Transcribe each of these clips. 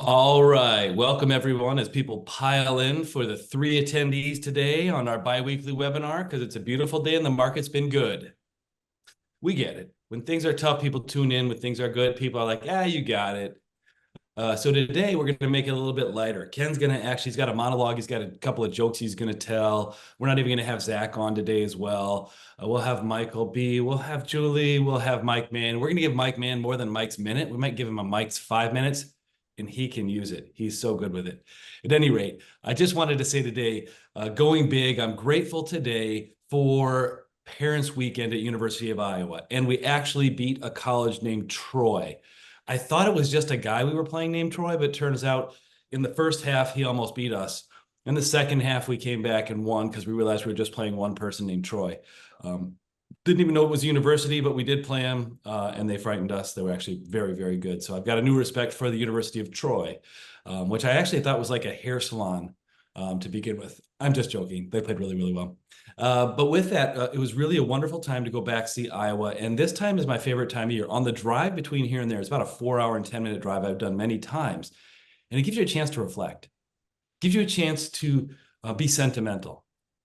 All right. Welcome, everyone, as people pile in for the three attendees today on our biweekly webinar because it's a beautiful day and the market's been good. We get it. When things are tough, people tune in. When things are good, people are like, you got it. So today we're going to make it a little bit lighter. Ken's going to he's got a monologue. He's got a couple of jokes he's going to tell. We're not even going to have Zach on today as well. We'll have Michael B. We'll have Julie. We'll have Mike Mann. We're going to give Mike Mann more than Mike's minute. We might give him a Mike's 5 minutes and he can use it. He's so good with it. At any rate, I just wanted to say today, going big, I'm grateful today for Parents Weekend at University of Iowa. And we actually beat a college named Troy. I thought it was just a guy we were playing named Troy, but it turns out in the first half, he almost beat us. In the second half, we came back and won because we realized we were just playing one person named Troy. Didn't even know it was a university, but we did play them, and they frightened us. They were actually very, very good. So I've got a new respect for the University of Troy, which I actually thought was like a hair salon to begin with. I'm just joking. They played really, really well. But with that, it was really a wonderful time to go back see Iowa. And this time is my favorite time of year. On the drive between here and there, it's about a 4 hour and 10-minute drive I've done many times. And it gives you a chance to reflect. Gives you a chance to be sentimental.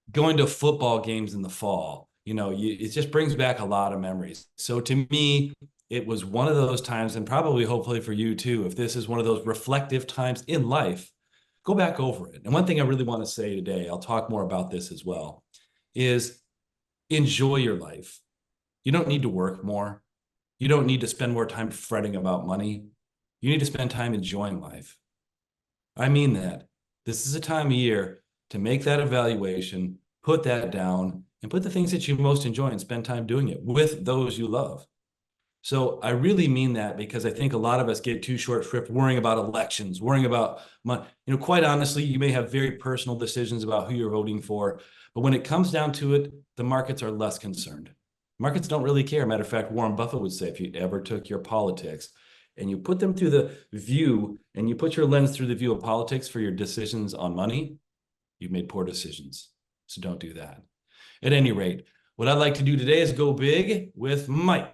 Going to football games in the fall, it just brings back a lot of memories. So to me, it was one of those times, and probably hopefully for you too, if this is one of those reflective times in life, go back over it. And one thing I really want to say today, I'll talk more about this as well, is enjoy your life. You don't need to work more. You don't need to spend more time fretting about money. You need to spend time enjoying life. I mean that. This is a time of year to make that evaluation, put that down, and put the things that you most enjoy and spend time doing it with those you love. So I really mean that because I think a lot of us get too short shrift worrying about elections, worrying about money. Quite honestly, you may have very personal decisions about who you're voting for, but when it comes down to it, the markets are less concerned. Markets don't really care. Matter of fact, Warren Buffett would say, if you ever took your politics and you put them through the view and you put your lens through the view of politics for your decisions on money, you've made poor decisions. So don't do that. At any rate, what I'd like to do today is go big with Mike.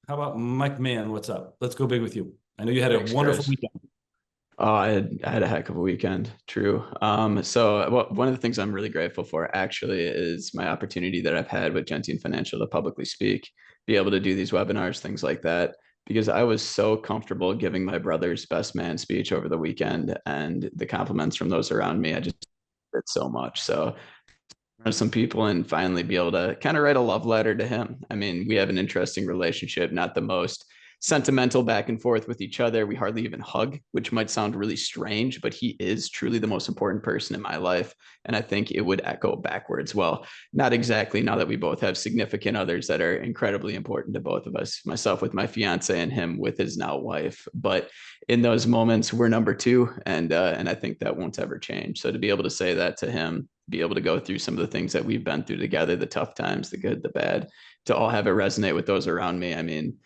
How about Mike Mann? What's up? Let's go big with you. I know you had a wonderful weekend. Oh, I had a heck of a weekend. True. So one of the things I'm really grateful for actually is my opportunity that I've had with Gentian Financial to publicly speak, be able to do these webinars, things like that, because I was so comfortable giving my brother's best man speech over the weekend, and the compliments from those around me, I just did so much. So some people and finally be able to kind of write a love letter to him. I mean, we have an interesting relationship, not the most sentimental back and forth with each other. We hardly even hug, which might sound really strange, but he is truly the most important person in my life. And I think it would echo backwards. Well, not exactly now that we both have significant others that are incredibly important to both of us, myself with my fiance and him with his now wife. But in those moments, we're number two. And I think that won't ever change. So to be able to say that to him, be able to go through some of the things that we've been through together, the tough times, the good, the bad, to all have it resonate with those around me. I mean,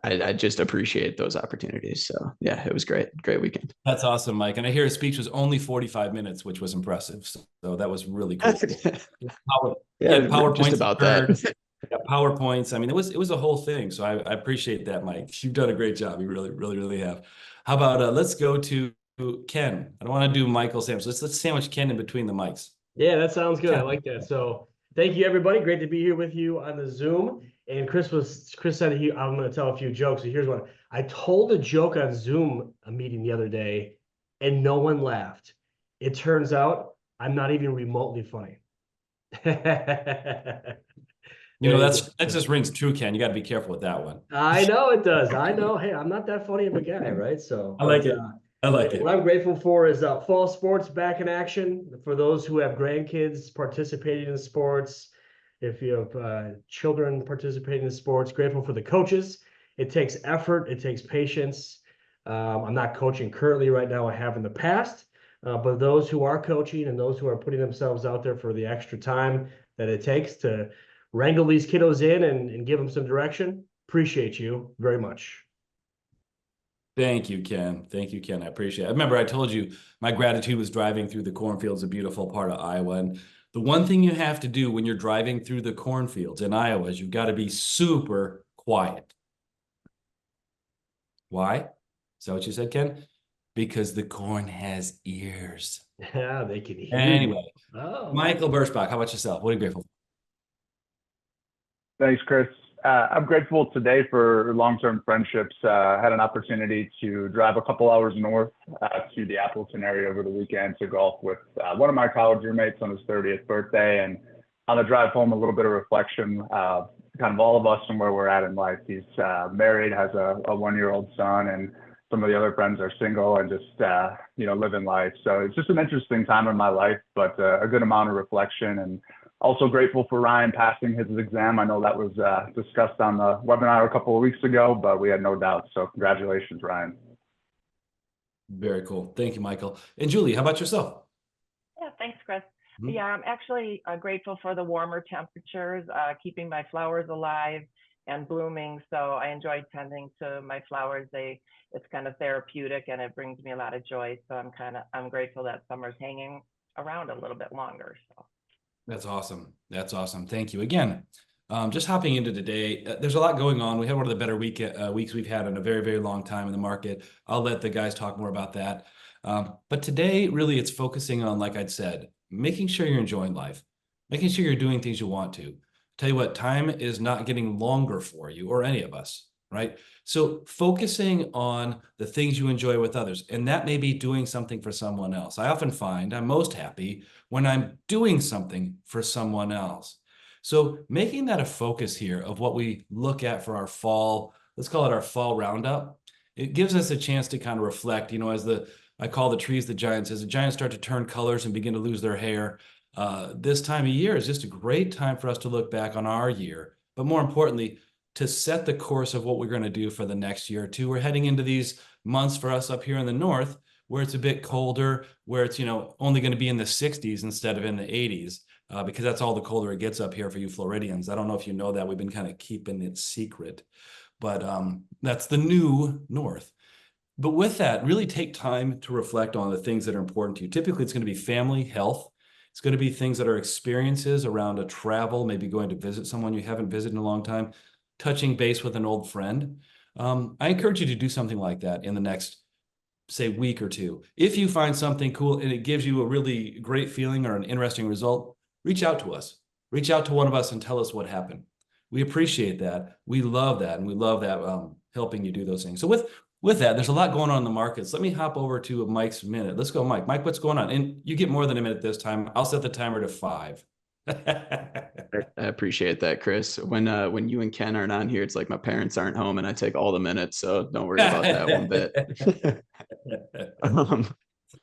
I just appreciate those opportunities. So yeah, it was great. Great weekend. That's awesome, Mike. And I hear his speech was only 45 minutes, which was impressive. So that was really cool. He Yeah, had just PowerPoints, about that. PowerPoints. I mean, it was a whole thing. So I appreciate that, Mike. You've done a great job. You really, really, really have. How about let's go to Ken. I don't want to do Michael sandwich. Let's sandwich Ken in between the mics. Yeah, that sounds good. I Ken. like that. So thank you, everybody. Great to be here with you on the Zoom. And Chris said I'm going to tell a few jokes. So here's one. I told a joke on Zoom a meeting the other day, and no one laughed. It turns out I'm not even remotely funny. That just rings true, Ken. You got to be careful with that one. I know it does. I know. Hey, I'm not that funny of a guy, right? So I like it. I like it. What I'm grateful for is fall sports back in action. For those who have grandkids participating in sports, if you have children participating in sports, grateful for the coaches. It takes effort. It takes patience. I'm not coaching currently right now. I have in the past. But those who are coaching and those who are putting themselves out there for the extra time that it takes to wrangle these kiddos in and give them some direction, appreciate you very much. Thank you, Ken. Thank you, Ken. I appreciate it. I remember I told you my gratitude was driving through the cornfields, a beautiful part of Iowa. And the one thing you have to do when you're driving through the cornfields in Iowa is you've got to be super quiet. Why? Is that what you said, Ken? because the corn has ears. Yeah, they can hear Anyway, you. Oh, Michael Burschbach, how about yourself? What are you grateful for? Thanks, Chris. I'm grateful today for long-term friendships. I had an opportunity to drive a couple hours north to the Appleton area over the weekend to golf with one of my college roommates on his 30th birthday. And on the drive home, a little bit of reflection, kind of all of us and where we're at in life. He's married, has a one-year-old son, and some of the other friends are single and just, living life. So it's just an interesting time in my life, but a good amount of reflection. And also grateful for Ryan passing his exam. I know that was discussed on the webinar a couple of weeks ago, but we had no doubt. So congratulations, Ryan. Very cool. Thank you, Michael. And Julie, how about yourself? Yeah, thanks, Chris. Mhm. Yeah, I'm actually grateful for the warmer temperatures, keeping my flowers alive and blooming. So I enjoy tending to my flowers. It's kind of therapeutic and it brings me a lot of joy. So I'm grateful that summer's hanging around a little bit longer. So. That's awesome. That's awesome. Thank you again. Just hopping into today, there's a lot going on. We had one of the better weeks we've had in a very, very long time in the market. I'll let the guys talk more about that. But today, really, it's focusing on, like I'd said, making sure you're enjoying life, making sure you're doing things you want to. Tell you what, time is not getting longer for you or any of us, right? So focusing on the things you enjoy with others, and that may be doing something for someone else. I often find I'm most happy when I'm doing something for someone else. So making that a focus here of what we look at for our fall, let's call it our fall roundup, it gives us a chance to kind of reflect, as I call the trees the giants, as the giants start to turn colors and begin to lose their hair. This time of year is just a great time for us to look back on our year, but more importantly, to set the course of what we're going to do for the next year or two. We're heading into these months for us up here in the north where it's a bit colder, where it's, only going to be in the 60s instead of in the 80s, because that's all the colder it gets up here for you Floridians. I don't know if you know that. We've been kind of keeping it secret, but that's the new north. But with that, really take time to reflect on the things that are important to you. Typically, it's going to be family, health. It's going to be things that are experiences around a travel, maybe going to visit someone you haven't visited in a long time, touching base with an old friend. I encourage you to do something like that in the next, say, week or two. If you find something cool and it gives you a really great feeling or an interesting result, reach out to us. Reach out to one of us and tell us what happened. We appreciate that. We love that. And we love that helping you do those things. So with that, there's a lot going on in the markets. Let me hop over to Mike's minute. Let's go, Mike. Mike, what's going on? And you get more than a minute this time. I'll set the timer to 5. I appreciate that, Chris. When you and Ken aren't on here, it's like my parents aren't home and I take all the minutes. So don't worry about that one bit.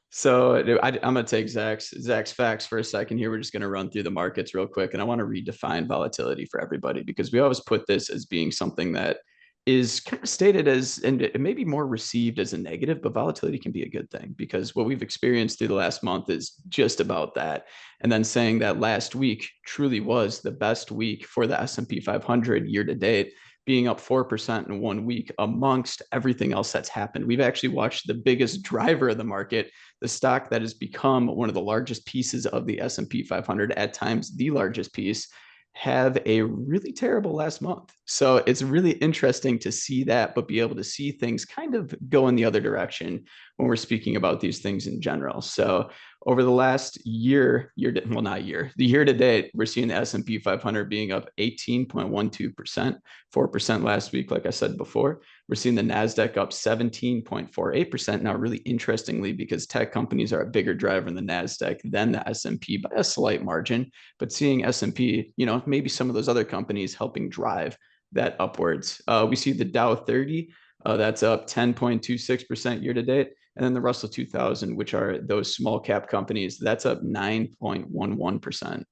So I'm going to take Zach's facts for a second here. We're just going to run through the markets real quick. And I want to redefine volatility for everybody because we always put this as being something that is kind of stated as, and it may be more received as a negative, but volatility can be a good thing because what we've experienced through the last month is just about that. And then saying that last week truly was the best week for the S&P 500 year to date, being up 4% in 1 week amongst everything else that's happened. We've actually watched the biggest driver of the market, the stock that has become one of the largest pieces of the S&P 500, at times the largest piece, have a really terrible last month. So it's really interesting to see that, but be able to see things kind of go in the other direction when we're speaking about these things in general. So over the last the year to date, we're seeing the S&P 500 being up 18.12%, 4% last week, like I said before. We're seeing the NASDAQ up 17.48%. Now, really interestingly, because tech companies are a bigger driver in the NASDAQ than the S&P by a slight margin, but seeing S&P, maybe some of those other companies helping drive that upwards. We see the Dow 30, that's up 10.26% year to date. And then the Russell 2000, which are those small cap companies, that's up 9.11%.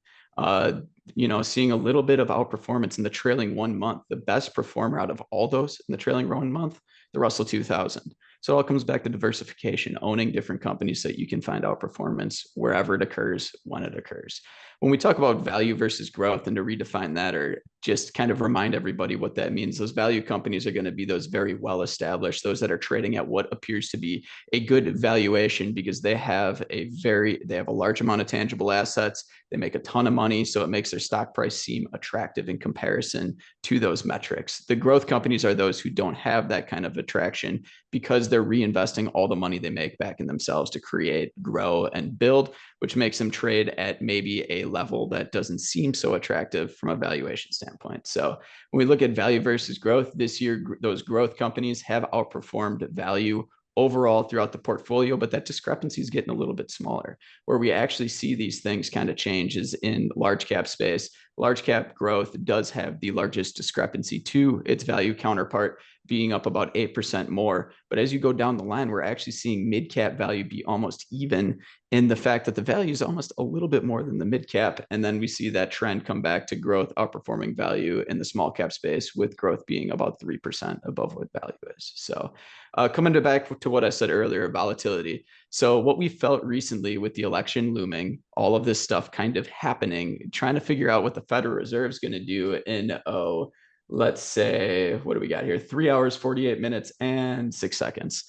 Seeing a little bit of outperformance in the trailing 1 month, the best performer out of all those in the trailing 1 month, the Russell 2000. So it all comes back to diversification, owning different companies so that you can find outperformance wherever it occurs, when it occurs. when we talk about value versus growth, and to redefine that or just kind of remind everybody what that means, those value companies are going to be those very well established, those that are trading at what appears to be a good valuation because they have a large amount of tangible assets. They make a ton of money, so it makes their stock price seem attractive in comparison to those metrics. The growth companies are those who don't have that kind of attraction because they're reinvesting all the money they make back in themselves to create, grow, and build, which makes them trade at maybe a level that doesn't seem so attractive from a valuation standpoint. So when we look at value versus growth this year, those growth companies have outperformed value overall throughout the portfolio, but that discrepancy is getting a little bit smaller. Where we actually see these things kind of change is in large cap space. Large cap growth does have the largest discrepancy to its value counterpart, being up about 8% more. But as you go down the line, we're actually seeing mid cap value be almost even in the fact that the value is almost a little bit more than the mid cap. And then we see that trend come back to growth outperforming value in the small cap space, with growth being about 3% above what value is. So coming back to what I said earlier, volatility. So what we felt recently with the election looming, all of this stuff kind of happening, trying to figure out what the Federal Reserve is going to do in, let's say, what do we got here? 3 hours, 48 minutes, and 6 seconds.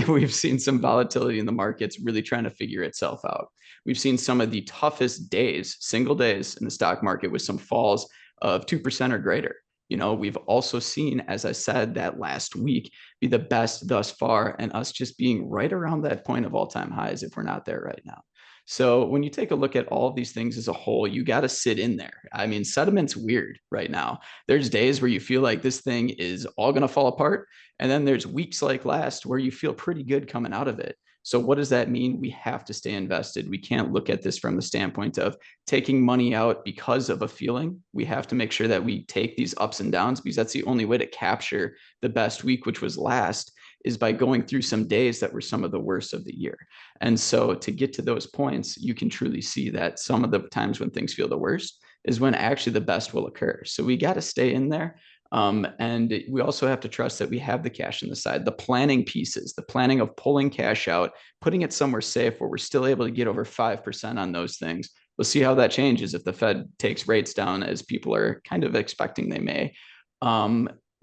We've seen some volatility in the markets really trying to figure itself out. We've seen some of the toughest days, single days in the stock market with some falls of 2% or greater. We've also seen, as I said, that last week be the best thus far, and us just being right around that point of all-time highs if we're not there right now. So when you take a look at all of these things as a whole, you got to sit in there. I mean, sentiment's weird right now. There's days where you feel like this thing is all going to fall apart. And then there's weeks like last where you feel pretty good coming out of it. So what does that mean? We have to stay invested. We can't look at this from the standpoint of taking money out because of a feeling. We have to make sure that we take these ups and downs, because that's the only way to capture the best week, which was last, is by going through some days that were some of the worst of the year. And so to get to those points, you can truly see that some of the times when things feel the worst is when actually the best will occur. So we got to stay in there. And we also have to trust that we have the cash on the side, the planning pieces, the planning of pulling cash out, putting it somewhere safe where we're still able to get over 5% on those things. We'll see how that changes if the Fed takes rates down, as people are kind of expecting they may.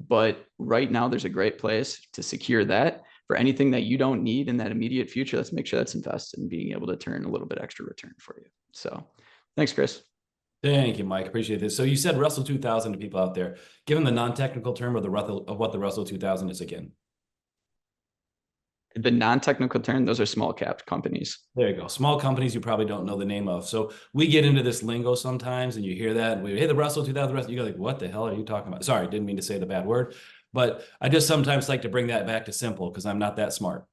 But right now, there's a great place to secure that. For anything that you don't need in that immediate future, let's make sure that's invested in being able to turn a little bit extra return for you. So thanks, Chris. Thank you, Mike. Appreciate this. So you said Russell 2000 to people out there. Given the non-technical term of what the Russell 2000 is again. The non-technical term, those are small cap companies. There you go. Small companies you probably don't know the name of. So we get into this lingo sometimes, and you hear that, and hey, the Russell 2000, you go like, what the hell are you talking about? Sorry, didn't mean to say the bad word, but I just sometimes like to bring that back to simple because I'm not that smart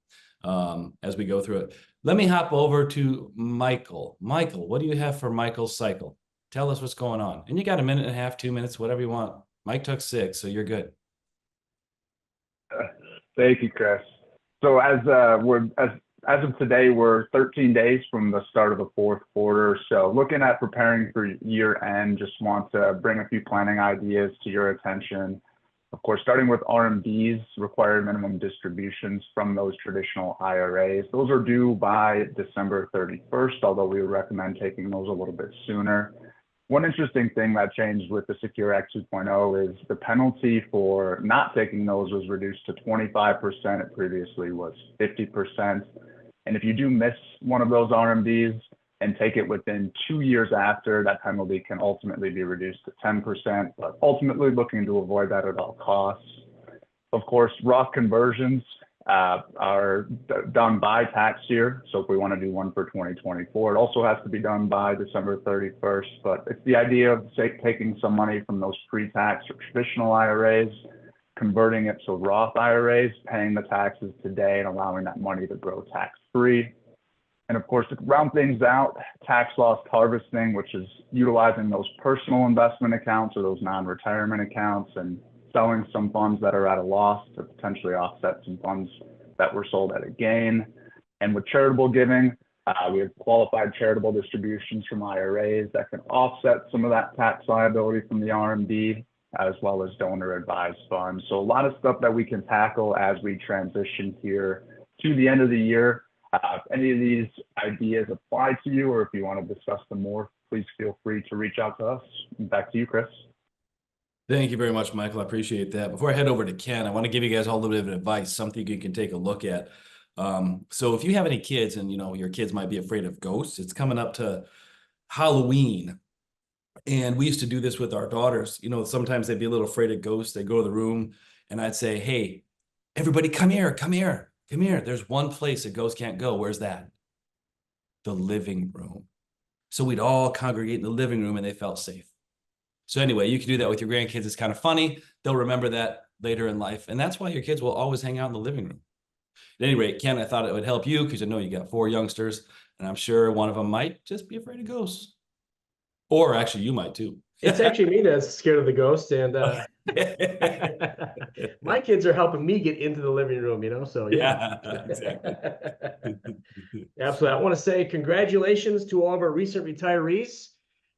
as we go through it. Let me hop over to Michael. Michael, what do you have for Michael's cycle? Tell us what's going on. And you got a minute and a half, 2 minutes, whatever you want. Mike took 6, so you're good. Thank you, Chris. So as of today, we're 13 days from the start of the fourth quarter. So looking at preparing for year end, just want to bring a few planning ideas to your attention. Of course, starting with RMDs, required minimum distributions from those traditional IRAs. Those are due by December 31st, although we would recommend taking those a little bit sooner. One interesting thing that changed with the Secure Act 2.0 is the penalty for not taking those was reduced to 25%. It previously was 50%. And if you do miss one of those RMDs and take it within 2 years after, that penalty can ultimately be reduced to 10%, but ultimately looking to avoid that at all costs. Of course, Roth conversions are done by tax year. So if we want to do one for 2024, it also has to be done by December 31st. But it's the idea of taking some money from those pre-tax or traditional IRAs, converting it to Roth IRAs, paying the taxes today and allowing that money to grow tax-free. And of course, to round things out, tax loss harvesting, which is utilizing those personal investment accounts or those non-retirement accounts and selling some funds that are at a loss to potentially offset some funds that were sold at a gain. And with charitable giving, we have qualified charitable distributions from IRAs that can offset some of that tax liability from the RMD, as well as donor advised funds. So a lot of stuff that we can tackle as we transition here to the end of the year. If any of these ideas apply to you, or if you want to discuss them more please feel free to reach out to us. Back to you, Chris. Thank you very much, Michael. I appreciate that. Before I head over to Ken, I want to give you guys all a little bit of advice, something you can take a look at. So if you have any kids and your kids might be afraid of ghosts, it's coming up to Halloween. And we used to do this with our daughters. Sometimes they'd be a little afraid of ghosts. They'd go to the room and I'd say, hey, everybody come here, come here, come here. There's one place a ghost can't go. Where's that? The living room. So we'd all congregate in the living room and they felt safe. So anyway, you can do that with your grandkids. It's kind of funny. They'll remember that later in life. And that's why your kids will always hang out in the living room. At any rate, Ken, I thought it would help you because I know you got 4 youngsters and I'm sure one of them might just be afraid of ghosts. Or actually you might too. It's actually me that's scared of the ghost, and my kids are helping me get into the living room, so yeah. Exactly. Absolutely. I want to say congratulations to all of our recent retirees.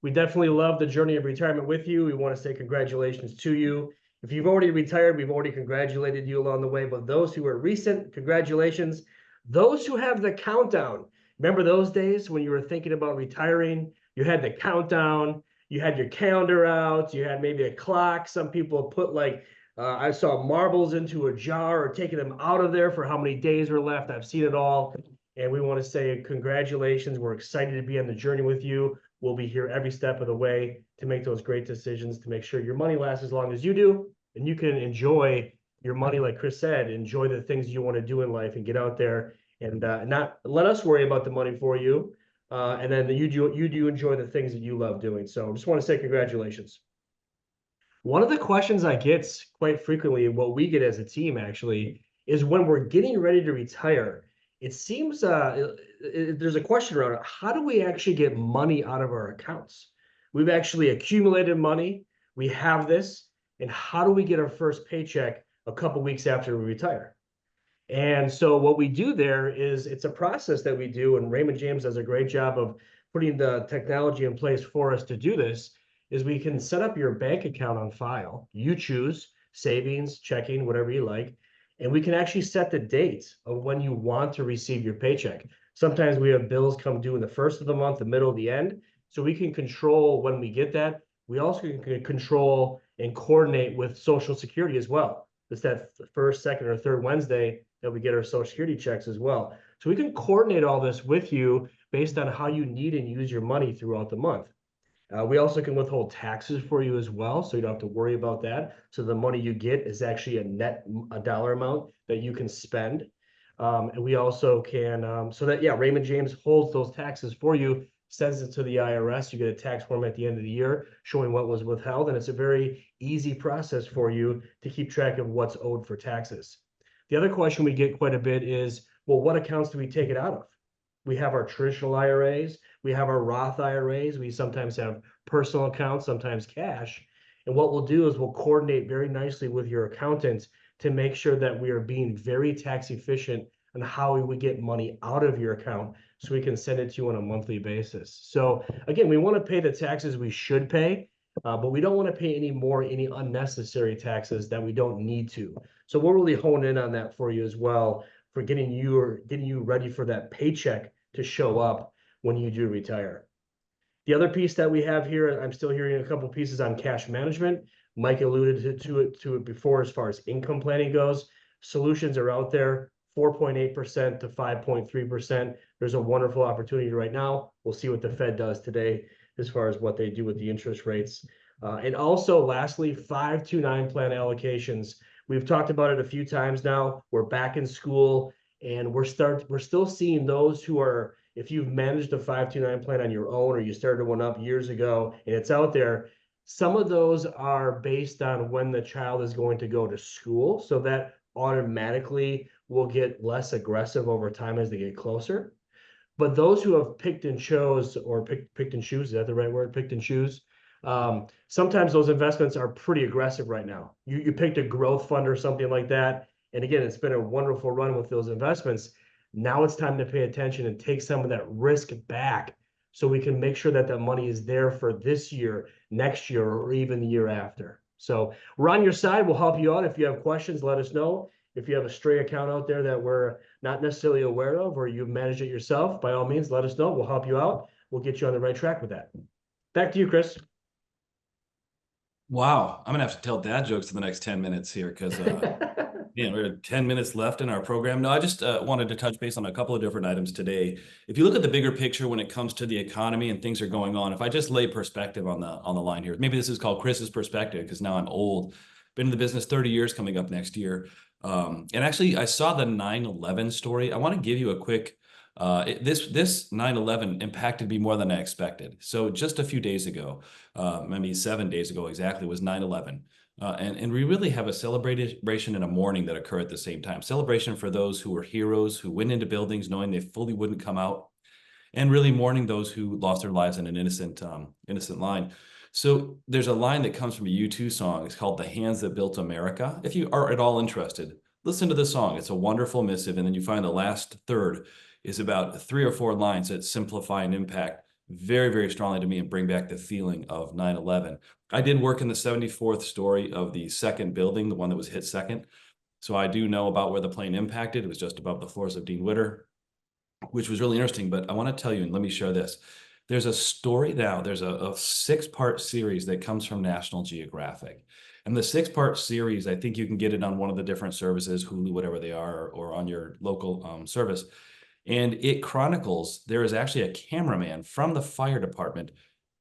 We definitely love the journey of retirement with you. We want to say congratulations to you. If you've already retired, we've already congratulated you along the way, but those who are recent, congratulations. Those who have the countdown, remember those days when you were thinking about retiring? You had the countdown, you had your calendar out, you had maybe a clock. Some people put I saw marbles into a jar or taking them out of there for how many days were left. I've seen it all. And we want to say congratulations. We're excited to be on the journey with you. We'll be here every step of the way to make those great decisions, to make sure your money lasts as long as you do. And you can enjoy your money, like Chris said, enjoy the things you want to do in life and get out there and not let us worry about the money for you. And then you do enjoy the things that you love doing. So I just want to say congratulations. One of the questions I get quite frequently, what we get as a team actually, is when we're getting ready to retire, it seems there's a question around it. How do we actually get money out of our accounts? We've actually accumulated money. We have this. And how do we get our first paycheck a couple weeks after we retire? And so what we do there is it's a process that we do, and Raymond James does a great job of putting the technology in place for us to do this, is we can set up your bank account on file. You choose savings, checking, whatever you like, and we can actually set the date of when you want to receive your paycheck. Sometimes we have bills come due in the first of the month, the middle, the end, so we can control when we get that. We also can control and coordinate with Social Security as well. It's that first, second, or third Wednesday that we get our Social Security checks as well. So we can coordinate all this with you based on how you need and use your money throughout the month. We also can withhold taxes for you as well, so you don't have to worry about that. So the money you get is actually a dollar amount that you can spend. And we also can, Raymond James holds those taxes for you, sends it to the IRS. You get a tax form at the end of the year showing what was withheld, and it's a very easy process for you to keep track of what's owed for taxes. The other question we get quite a bit is, well, what accounts do we take it out of? We have our traditional IRAs, we have our Roth IRAs, we sometimes have personal accounts, sometimes cash. And what we'll do is we'll coordinate very nicely with your accountant to make sure that we are being very tax efficient on how we would get money out of your account so we can send it to you on a monthly basis. So again, we want to pay the taxes we should pay, but we don't want to pay any unnecessary taxes that we don't need to. So we'll really hone in on that for you as well, for getting you ready for that paycheck to show up when you do retire. The other piece that we have here, I'm still hearing a couple pieces on cash management. Mike alluded to it before as far as income planning goes. Solutions are out there, 4.8% to 5.3%. There's a wonderful opportunity right now. We'll see what the Fed does today as far as what they do with the interest rates. And also, lastly, 529 plan allocations. We've talked about it a few times now. We're back in school, and we're still seeing those who are, if you've managed a 529 plan on your own or you started one up years ago and it's out there, some of those are based on when the child is going to go to school. So that automatically will get less aggressive over time as they get closer. But those who have picked and chose, or picked and choose, is that the right word? Picked and choose. Sometimes those investments are pretty aggressive right now. You picked a growth fund or something like that. And again, it's been a wonderful run with those investments. Now it's time to pay attention and take some of that risk back so we can make sure that that money is there for this year, next year, or even the year after. So we're on your side. We'll help you out. If you have questions, let us know. If you have a stray account out there that we're not necessarily aware of, or you've managed it yourself, by all means, let us know. We'll help you out. We'll get you on the right track with that. Back to you, Chris. Wow, I'm gonna have to tell dad jokes for the next 10 minutes here because yeah, we're at 10 minutes left in our program. No, I just wanted to touch base on a couple of different items today. If you look at the bigger picture when it comes to the economy and things are going on, if I just lay perspective on the line here, maybe this is called Chris's perspective because now I'm old. Been in the business 30 years coming up next year. And actually, I saw the 9/11 story. I want to give you a quick. This 9/11 impacted me more than I expected. So just a few days ago, maybe 7 days ago exactly, was 9/11. And we really have a celebration and a mourning that occur at the same time. Celebration for those who were heroes, who went into buildings knowing they fully wouldn't come out, and really mourning those who lost their lives in an innocent line. So there's a line that comes from a U2 song. It's called "The Hands That Built America." If you are at all interested, listen to the song. It's a wonderful missive, and then you find the last third is about 3 or 4 lines that simplify and impact very, very strongly to me and bring back the feeling of 9/11. I did work in the 74th story of the second building, the one that was hit second. So I do know about where the plane impacted. It was just above the floors of Dean Witter, which was really interesting. But I want to tell you, and let me share this. There's a story now, there's a 6-part series that comes from National Geographic. And the 6-part series, I think you can get it on one of the different services, Hulu, whatever they are, or on your local service. And it chronicles, there is actually a cameraman from the fire department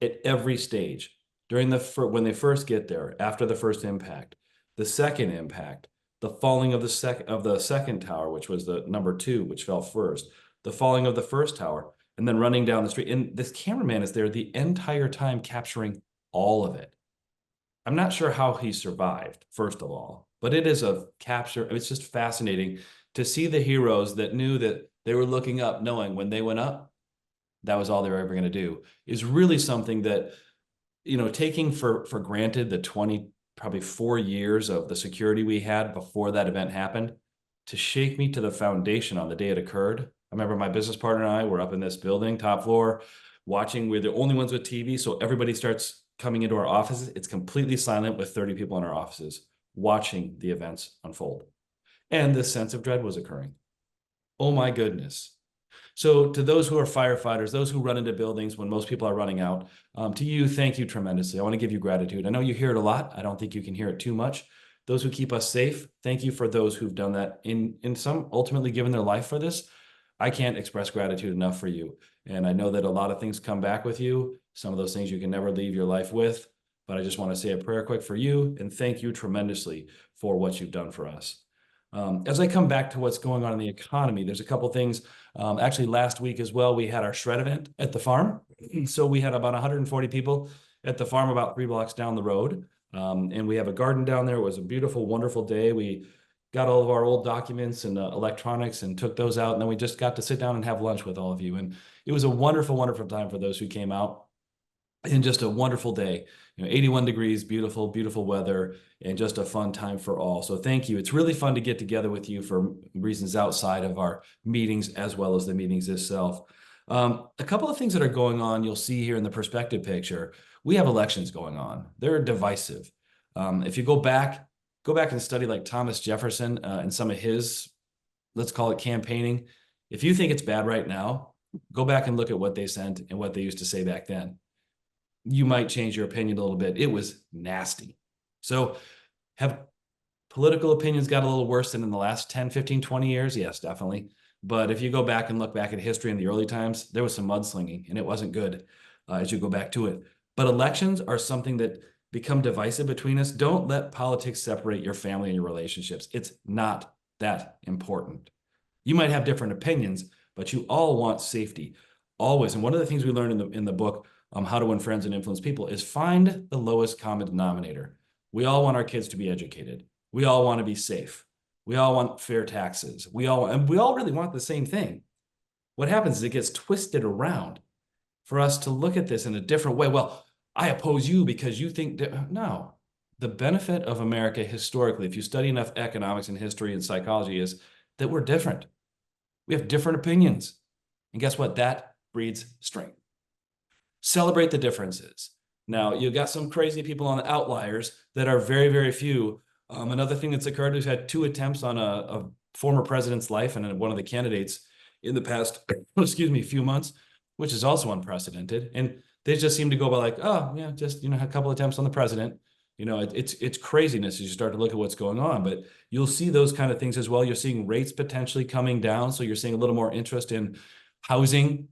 at every stage during when they first get there, after the first impact, the second impact, the falling of the second tower, which was the number 2, which fell first, the falling of the first tower, and then running down the street. And this cameraman is there the entire time capturing all of it. I'm not sure how he survived, first of all, but it is a capture. It's just fascinating to see the heroes that knew that they were looking up, knowing when they went up, that was all they were ever going to do, is really something that, taking for granted the probably 4 years of the security we had before that event happened, to shake me to the foundation on the day it occurred. I remember my business partner and I were up in this building, top floor, watching. We're the only ones with TV, so everybody starts coming into our offices. It's completely silent with 30 people in our offices watching the events unfold. And this sense of dread was occurring. Oh my goodness. So to those who are firefighters, those who run into buildings when most people are running out, to you, thank you tremendously. I want to give you gratitude. I know you hear it a lot. I don't think you can hear it too much. Those who keep us safe, thank you for those who've done that in some ultimately given their life for this. I can't express gratitude enough for you. And I know that a lot of things come back with you. Some of those things you can never leave your life with. But I just want to say a prayer quick for you and thank you tremendously for what you've done for us. As I come back to what's going on in the economy, there's a couple things. Actually, last week as well, we had our shred event at the farm. So we had about 140 people at the farm about 3 blocks down the road. And we have a garden down there. It was a beautiful, wonderful day. We got all of our old documents and electronics and took those out. And then we just got to sit down and have lunch with all of you. And it was a wonderful, wonderful time for those who came out. And just a wonderful day, 81 degrees, beautiful, beautiful weather, and just a fun time for all. So thank you. It's really fun to get together with you for reasons outside of our meetings as well as the meetings itself. A couple of things that are going on, you'll see here in the perspective picture. We have elections going on. They're divisive. If you go back and study like Thomas Jefferson and some of his, let's call it campaigning. If you think it's bad right now, go back and look at what they sent and what they used to say back then. You might change your opinion a little bit. It was nasty. So have political opinions got a little worse than in the last 10, 15, 20 years? Yes, definitely. But if you go back and look back at history in the early times, there was some mudslinging and it wasn't good as you go back to it. But elections are something that become divisive between us. Don't let politics separate your family and your relationships. It's not that important. You might have different opinions, but you all want safety, always. And one of the things we learned in the book, How to Win Friends and Influence People, is find the lowest common denominator. We all want our kids to be educated. We all want to be safe. We all want fair taxes. We all really want the same thing. What happens is it gets twisted around for us to look at this in a different way. Well, I oppose you because you think that. No. The benefit of America historically, if you study enough economics and history and psychology, is that we're different. We have different opinions. And guess what? That breeds strength. Celebrate the differences. Now, you've got some crazy people on the outliers that are very, very few. Another thing that's occurred, we've had 2 attempts on a former president's life and one of the candidates in the past, few months, which is also unprecedented. And They just seem to go by like, oh, yeah, just, a couple attempts on the president. It's craziness as you start to look at what's going on, but you'll see those kind of things as well. You're seeing rates potentially coming down. So you're seeing a little more interest in housing.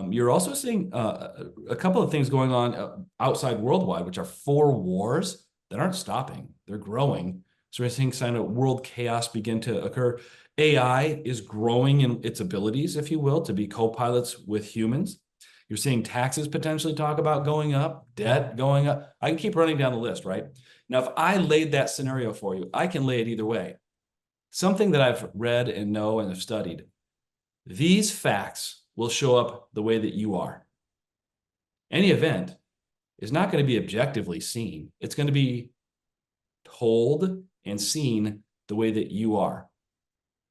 You're also seeing a couple of things going on outside worldwide, which are 4 wars that aren't stopping. They're growing. So we're seeing kind of world chaos begin to occur. AI is growing in its abilities, if you will, to be co-pilots with humans. You're seeing taxes potentially talk about going up, debt going up. I can keep running down the list, right? Now, if I laid that scenario for you, I can lay it either way. Something that I've read and know and have studied, these facts will show up the way that you are. Any event is not going to be objectively seen. It's going to be told and seen the way that you are.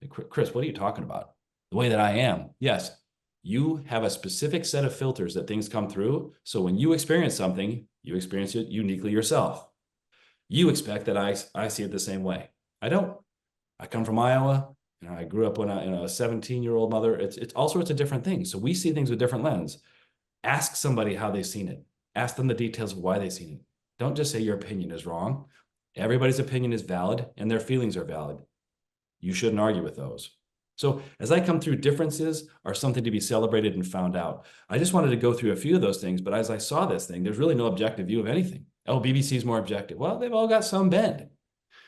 Chris, what are you talking about? The way that I am. Yes, you have a specific set of filters that things come through. So when you experience something, you experience it uniquely yourself. You expect that I see it the same way. I don't. I come from Iowa. I grew up when a 17-year-old mother. It's all sorts of different things. So we see things with different lens. Ask somebody how they've seen it. Ask them the details of why they've seen it. Don't just say your opinion is wrong. Everybody's opinion is valid and their feelings are valid. You shouldn't argue with those. So as I come through, differences are something to be celebrated and found out. I just wanted to go through a few of those things, but as I saw this thing, there's really no objective view of anything. Oh, BBC is more objective. Well, they've all got some bend.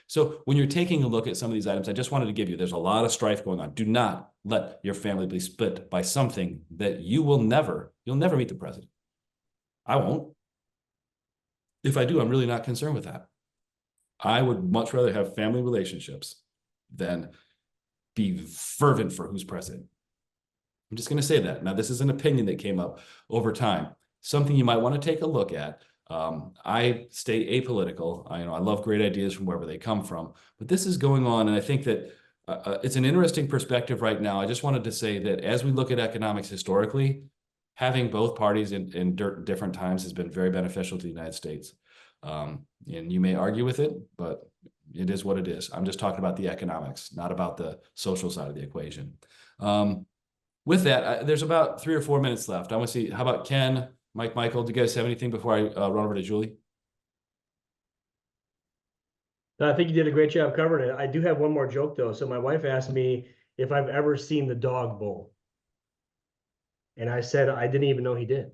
So when you're taking a look at some of these items, I just wanted to give you, there's a lot of strife going on. Do not let your family be split by something that you'll never meet the president. I won't. If I do, I'm really not concerned with that. I would much rather have family relationships than be fervent for who's president. I'm just going to say that. Now, this is an opinion that came up over time, something you might want to take a look at. I stay apolitical. I love great ideas from wherever they come from, but this is going on. And I think that it's an interesting perspective right now. I just wanted to say that as we look at economics historically, having both parties in different times has been very beneficial to the United States. And you may argue with it, but it is what it is. I'm just talking about the economics, not about the social side of the equation. With that, there's about 3 or 4 minutes left. I want to see, how about Ken, Michael, do you guys have anything before I run over to Julie? No, I think you did a great job covering it. I do have one more joke though. So my wife asked me if I've ever seen the dog bowl. And I said, I didn't even know he did.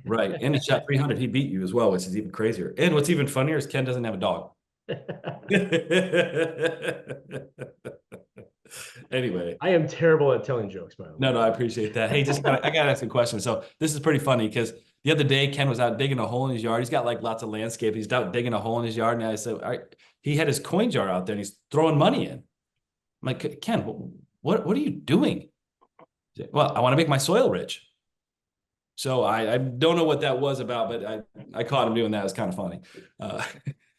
Right. And he shot 300. He beat you as well, which is even crazier. And what's even funnier is Ken doesn't have a dog. Anyway. I am terrible at telling jokes, by the way. No, I appreciate that. Hey, I gotta ask a question. So this is pretty funny because the other day Ken was out digging a hole in his yard. He's got like lots of landscape. He's out digging a hole in his yard. And I said, all right, he had his coin jar out there and he's throwing money in. I'm like, Ken, what are you doing? Well, I want to make my soil rich. So I don't know what that was about, but I caught him doing that. It was kind of funny.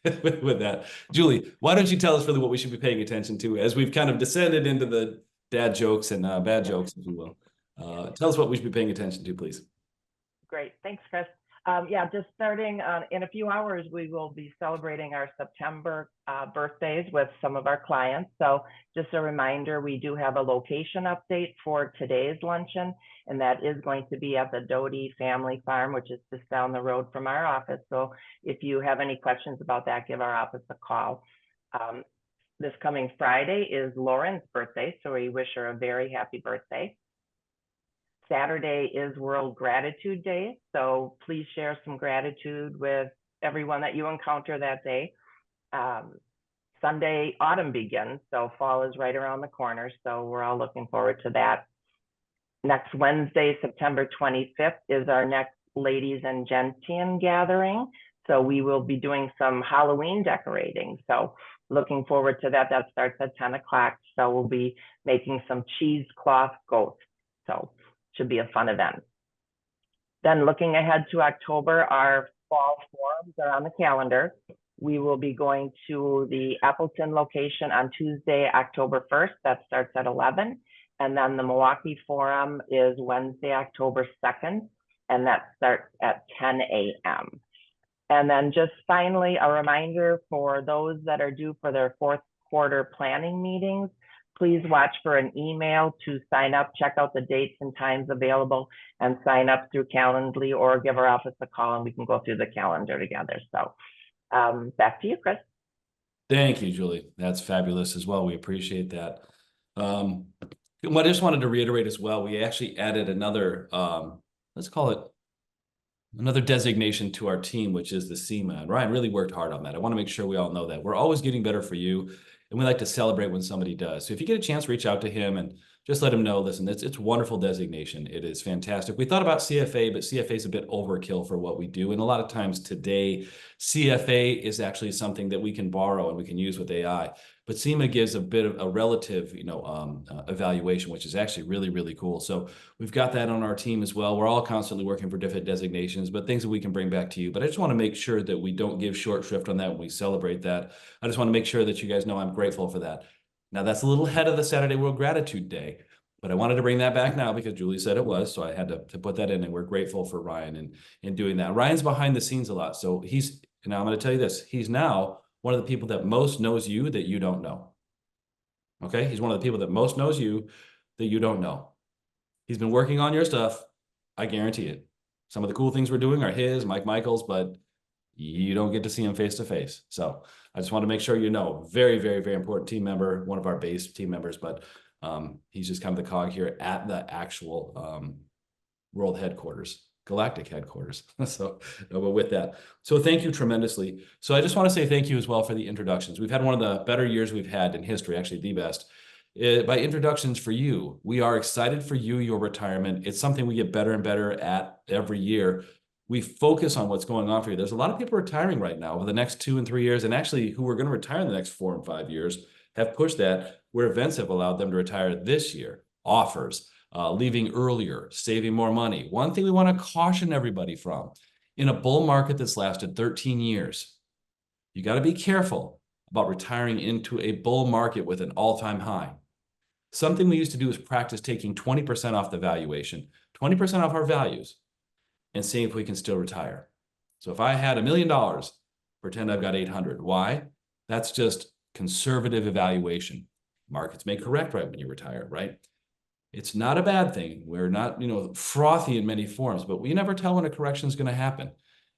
With that, Julie, why don't you tell us really what we should be paying attention to as we've kind of descended into the dad jokes and bad jokes, if you will. Tell us what we should be paying attention to, please. Great. Thanks, Chris. Yeah, just starting in a few hours, we will be celebrating our September birthdays with some of our clients. So just a reminder, we do have a location update for today's luncheon, and that is going to be at the Doty Family Farm, which is just down the road from our office. So if you have any questions about that, give our office a call. This coming Friday is Lauren's birthday, so we wish her a very happy birthday. Saturday is World Gratitude Day, so please share some gratitude with everyone that you encounter that day. Sunday, autumn begins, so fall is right around the corner, so we're all looking forward to that. Next Wednesday, September 25th, is our next Ladies and Gentian gathering, so we will be doing some Halloween decorating, so looking forward to that. That starts at 10 o'clock, so we'll be making some cheesecloth ghosts, so should be a fun event. Then looking ahead to October, our fall forums are on the calendar. We will be going to the Appleton location on Tuesday, October 1st. That starts at 11. And then the Milwaukee Forum is Wednesday, October 2nd, and that starts at 10 a.m. And then just finally, a reminder for those that are due for their fourth quarter planning meetings, please watch for an email to sign up, check out the dates and times available, and sign up through Calendly, or give our office a call and we can go through the calendar together. So back to you, Chris. Thank you, Julie. That's fabulous as well. We appreciate that. What I just wanted to reiterate as well, we actually added another, let's call it another designation to our team, which is the SEMA. And Ryan really worked hard on that. I want to make sure we all know that. We're always getting better for you, and we like to celebrate when somebody does. So if you get a chance, reach out to him and just let him know, listen, it's wonderful designation. It is fantastic. We thought about CFA, but CFA is a bit overkill for what we do. And a lot of times today, CFA is actually something that we can borrow and we can use with AI. But SEMA gives a bit of a relative, evaluation, which is actually really, really cool. So we've got that on our team as well. We're all constantly working for different designations, but things that we can bring back to you. But I just want to make sure that we don't give short shrift on that when we celebrate that. I just want to make sure that you guys know I'm grateful for that. Now, that's a little ahead of the Saturday World Gratitude Day, but I wanted to bring that back now because Julie said it was, so I had to put that in, and we're grateful for Ryan in doing that. Ryan's behind the scenes a lot, so now I'm going to tell you this, he's now one of the people that most knows you that you don't know. Okay? He's one of the people that most knows you that you don't know. He's been working on your stuff, I guarantee it. Some of the cool things we're doing are Mike Michael's, but you don't get to see him face to face. So I just want to make sure you know, very, very, very important team member, one of our base team members, but he's just kind of the cog here at the actual world headquarters, galactic headquarters. So, but with that, so thank you tremendously. So I just want to say thank you as well for the introductions. We've had one of the better years we've had in history, actually the best. By introductions for you. We are excited for you, your retirement. It's something we get better and better at every year. We focus on what's going on for you. There's a lot of people retiring right now over the next 2 and 3 years, and actually who are going to retire in the next 4 and 5 years have pushed that, where events have allowed them to retire this year. Offers, leaving earlier, saving more money. One thing we want to caution everybody from, in a bull market that's lasted 13 years, you got to be careful about retiring into a bull market with an all-time high. Something we used to do is practice taking 20% off the valuation, 20% off our values, and seeing if we can still retire. So if I had $1 million, pretend I've got 800. Why? That's just conservative evaluation. Markets may correct right when you retire, right? It's not a bad thing. We're not, frothy in many forms, but we never tell when a correction is going to happen.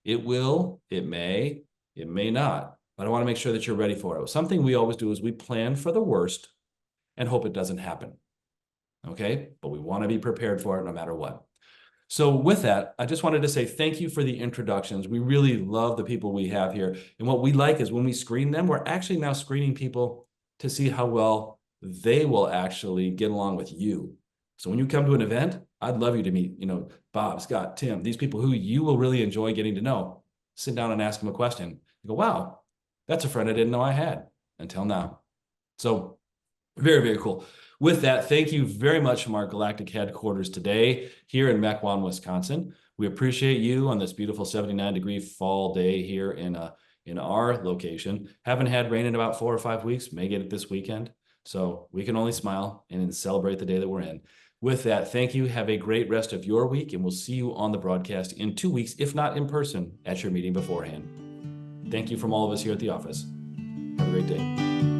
It will, it may not, but I want to make sure that you're ready for it. Something we always do is we plan for the worst and hope it doesn't happen. Okay? But we want to be prepared for it no matter what. So with that, I just wanted to say thank you for the introductions. We really love the people we have here. And what we like is when we screen them, we're actually now screening people to see how well they will actually get along with you. So when you come to an event, I'd love you to meet, Bob, Scott, Tim, these people who you will really enjoy getting to know. Sit down and ask them a question. You go, wow, that's a friend I didn't know I had until now. So very, very cool. With that, thank you very much from our galactic headquarters today here in Mequon, Wisconsin. We appreciate you on this beautiful 79-degree fall day here in our location. Haven't had rain in about 4 or 5 weeks, may get it this weekend. So we can only smile and celebrate the day that we're in. With that, thank you. Have a great rest of your week, and we'll see you on the broadcast in 2 weeks, if not in person, at your meeting beforehand. Thank you from all of us here at the office. Have a great day.